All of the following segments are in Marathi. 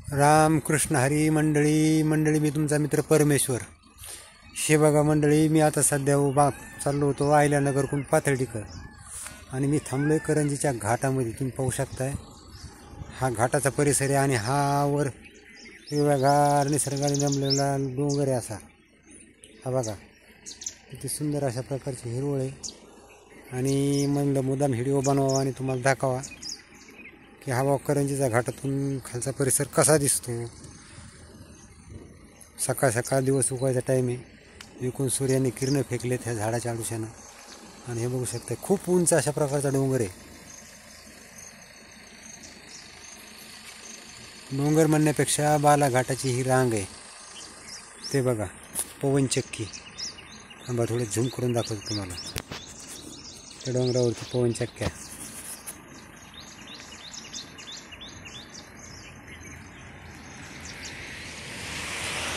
रामकृष्ण हरी मंडळी मी तुमचा मित्र परमेश्वर. हे बघा मंडळी, मी आता सध्या चाललो होतो आयल्यानगरकडून पाथर्डीकर आणि मी थांबलोय करंजीच्या घाटामध्ये. तुम्ही पाहू शकताय हा घाटाचा परिसर आहे आणि हा वर हिरव्यागार निसर्गाने जमलेला डोंगर आहे असा. हा बघा किती सुंदर अशा प्रकारची हिरवळ आहे. आणि म्हणलं मुद्दाम व्हिडिओ बनवावा आणि तुम्हाला दाखवा की हा करंजीचा घाटातून खालचा परिसर कसा दिसतो. सकाळ सकाळ दिवस उगवायचा टाईम आहे. विकून सूर्याने किरणं फेकलेत ह्या झाडाच्या आडुशानं आणि हे बघू शकता खूप उंच अशा प्रकारचा डोंगर आहे. डोंगर म्हणण्यापेक्षा बालाघाटाची ही रांग आहे. ते बघा पवनचक्की. थांबा थोडे झूम करून दाखवतो तुम्हाला. त्या डोंगरावरती पवनचक्क्या.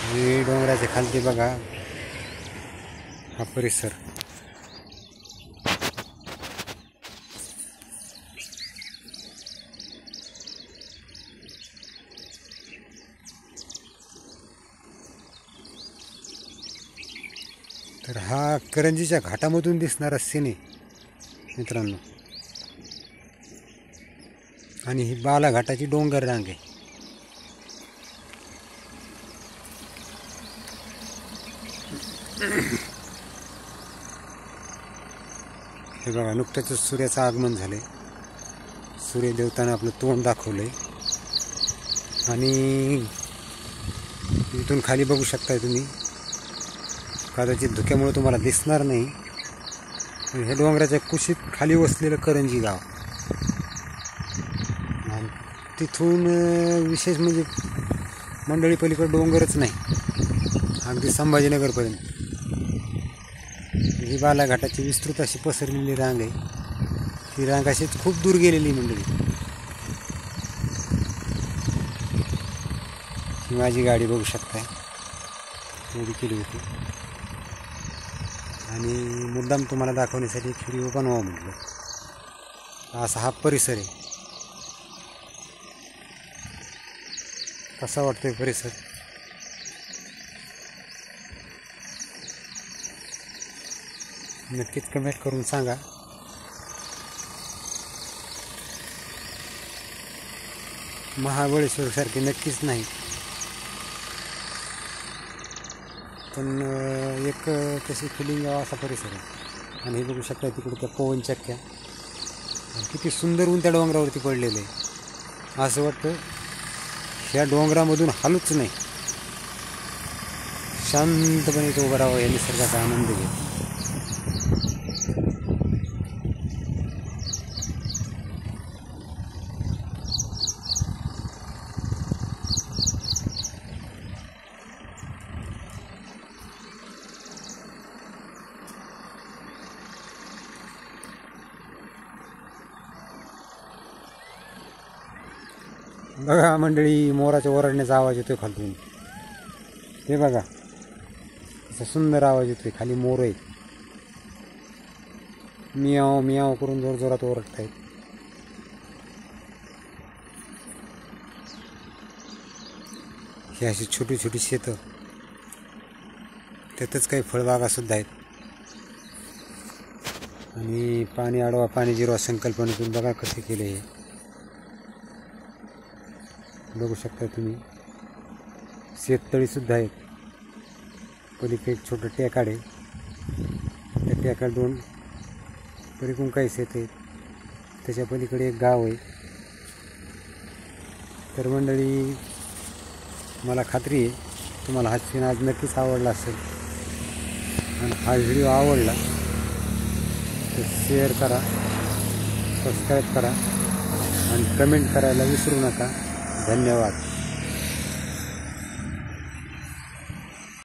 आणि डोंगराच्या खालती बघा हा परिसर. तर हा करंजीच्या घाटामधून दिसणारा सीन आहे मित्रांनो. आणि ही बालाघाटाची डोंगर रांग आहे. हे बघा नुकतंच सूर्याचं आगमन झाले. सूर्यदेवतानं आपलं तोंड दाखवलंय आणि इथून खाली बघू शकताय तुम्ही. कदाचित धुक्यामुळे तुम्हाला दिसणार नाही, पण हे डोंगराच्या कुशीत खाली वसलेलं करंजी गाव. आणि तिथून विशेष म्हणजे मंडळी पलीकडे डोंगरच नाही, अगदी संभाजीनगरपर्यंत ही बालाघाटाची विस्तृत अशी पसरलेली रांग आहे. ही रांग अशीच खूप दूर गेलेली मंडळी. ही माझी गाडी बघू शकताय, तेवढी केली होती आणि मुद्दाम तुम्हाला दाखवण्यासाठी एक व्हिडिओ बनवावं म्हटलं. असा हा परिसर आहे. कसा वाटतोय परिसर? नक्कीच कमेंट करून सांगा. महाबळेश्वरसारखी नक्कीच नाही, पण एक तशी फिलिंग असा परिसर आहे. आणि हे बघू शकता तिकडे त्या पवनचक्क्या किती सुंदर ऊन त्या डोंगरावरती पडलेलं आहे. असं वाटतं ह्या डोंगरामधून हालूच नाही, शांतपणे इथं उभं राहावं, या निसर्गाचा आनंद घेत. बघा मंडळी, मोराच्या ओरडण्याचा आवाज येतोय खालून. हे बघा असा सुंदर आवाज येतोय. खाली मोर आहेत, मियाव मियाव करून जोर जोरात ओरडत आहेत. ही अशी छोटी छोटी शेतं, त्यातच काही फळबागा सुद्धा आहेत. आणि पाणी अडवा पाणी जिरवा संकल्पनेतून बघा कसे केले हे. बघू शकता तुम्ही शेततळी सुद्धा आहेत. पलीकडे एक छोटं टेकाड आहे, त्या टेकाड दोन पलीकडून काही शेत आहेत. त्याच्या पलीकडे एक गाव आहे. तर मंडळी, मला खात्री आहे तुम्हाला हा सीन आज नक्कीच आवडला असेल. आणि हा व्हिडिओ आवडला तर शेअर करा, सबस्क्राईब करा आणि कमेंट करायला विसरू नका. धन्यवाद.